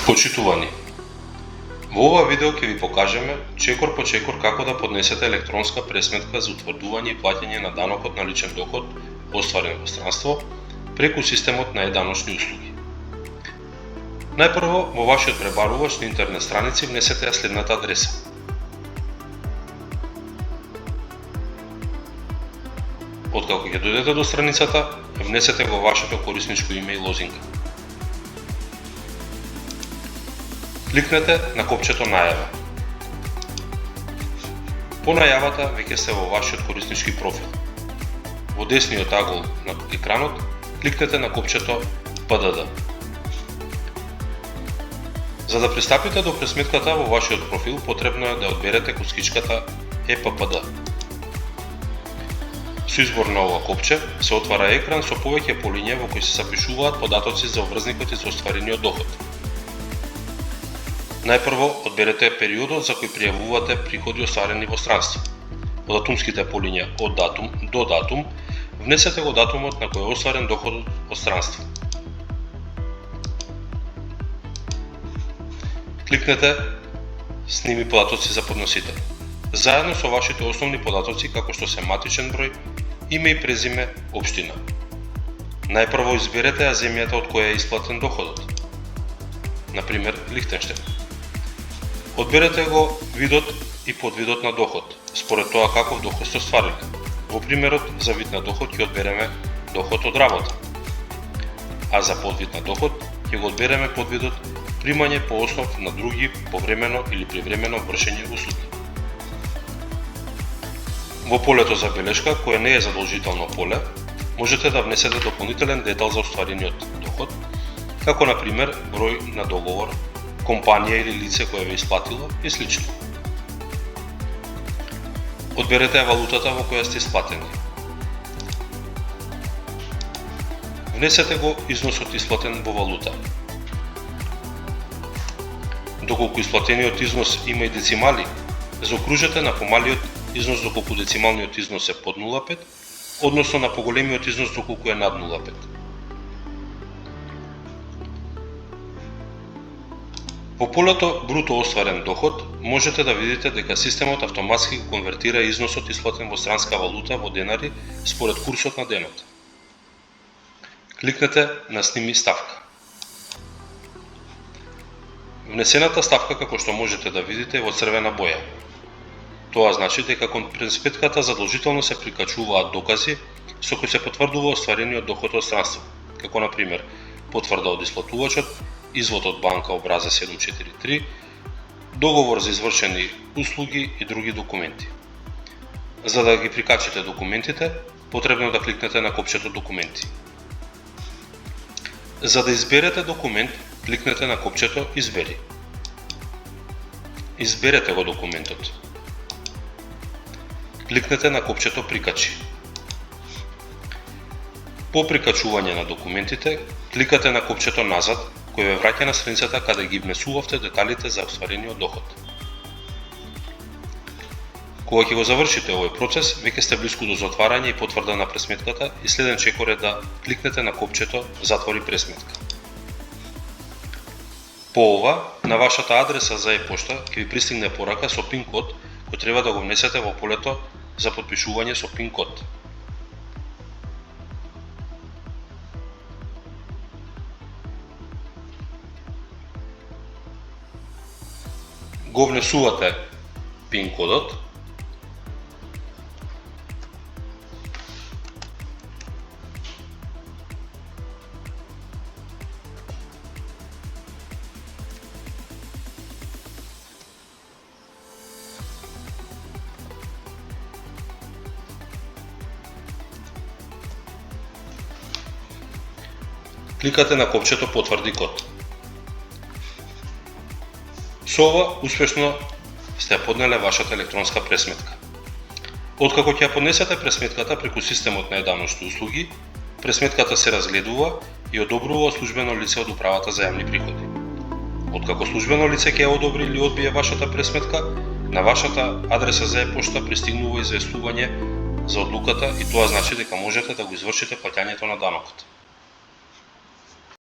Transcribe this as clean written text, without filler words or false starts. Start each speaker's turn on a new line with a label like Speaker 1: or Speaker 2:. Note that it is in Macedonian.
Speaker 1: Почитувани, во ова видео ќе ви покажеме чекор по чекор како да поднесете електронска пресметка за утврдување и плаќање на данокот на личен доход остварен во странство преку системот на е-даночни услуги. Најпрво во вашиот пребарувач на интернет страници внесете ја следната адреса. Откако ќе дојдете до страницата, внесете го вашето корисничко име и лозинка. Кликнете на копчето најава. По најавата веќе сте во вашиот кориснички профил. Во десниот агол на екранот кликнете на копчето ПДД. За да пристапите до пресметката во вашиот профил, потребно е да одберете куцкичката ЕППД. Со избор на ова копче се отвара екран со повеќе полиња во кои се запишуваат податоци за обврзникот и за остварениот доход. Најпрво одберете периодот за кој пријавувате приходи остварени во странство. Во датумските полиња од датум до датум внесете го датумот на кој е остварен доходот од странство. Кликнете Сними податоци за подносител. Заедно со вашите основни податоци како што се матичен број, име и презиме, општина. Најпрво изберете ја земјата од која е исплатен доходот. Например, Лихтенштеин. Одберете го видот и подвидот на доход, според тоа каков доход сте остварили. Во примерот за вид на доход ќе одбереме доход од работа, а за подвид на доход ќе го одбереме подвидот примање по основ на други повремено или привремено вршење услуги. Во полето за белешка, кое не е задолжително поле, можете да внесете дополнителен детал за остварениот доход, како на пример број на договор, компанија или лице кое ве исплатило и слично. Одберете валутата во која сте исплатени. Внесете го износот исплатен во валута. Доколку исплатениот износ има и децимали, заокружете на помалиот износ доколку децималниот износ е под 0,5, односно на поголемиот износ доколку е над 0,5. Во полето бруто остварен доход можете да видите дека системот автоматски го конвертира износот исплатен во странска валута во денари според курсот на денот. Кликнете на Сними ставка. Внесената ставка, како што можете да видите, е во црвена боја. Тоа значи дека кон пресметката задолжително се прикачуваат докази со кои се потврдува остварениот доход од странство, како на пример потврда од исплатувачот, извод од банка образец 743, договор за извршени услуги и други документи. За да ги прикачите документите, потребно да кликнете на копчето Документи. За да изберете документ, кликнете на копчето Избери. Изберете го документот. Кликнете на копчето Прикачи. По прикачување на документите, кликате на копчето Назад, кој ве враќа на страницата каде ги внесувавте деталите за остварениот доход. Кога ќе го завршите овој процес, веќе сте блиску до затварање и потврда на пресметката и следен чекор е да кликнете на копчето Затвори пресметка. По ова, на вашата адреса за е-пошта ќе ви пристигне порака со пин код кој треба да го внесете во полето за потпишување со пин код. Го внесувате пин кодот, кликате на копчето Потврди код. Со ова успешно сте поднеле вашата електронска пресметка. Откако ќе ја поднесете пресметката преку системот на е-даночни услуги, пресметката се разгледува и одобрува службено лице од Управата за јавни приходи. Откако службено лице ќе ја одобри или одбие вашата пресметка, на вашата адреса за е-пошта пристигнува известување за одлуката и тоа значи дека можете да го извршите плаќањето на данокот.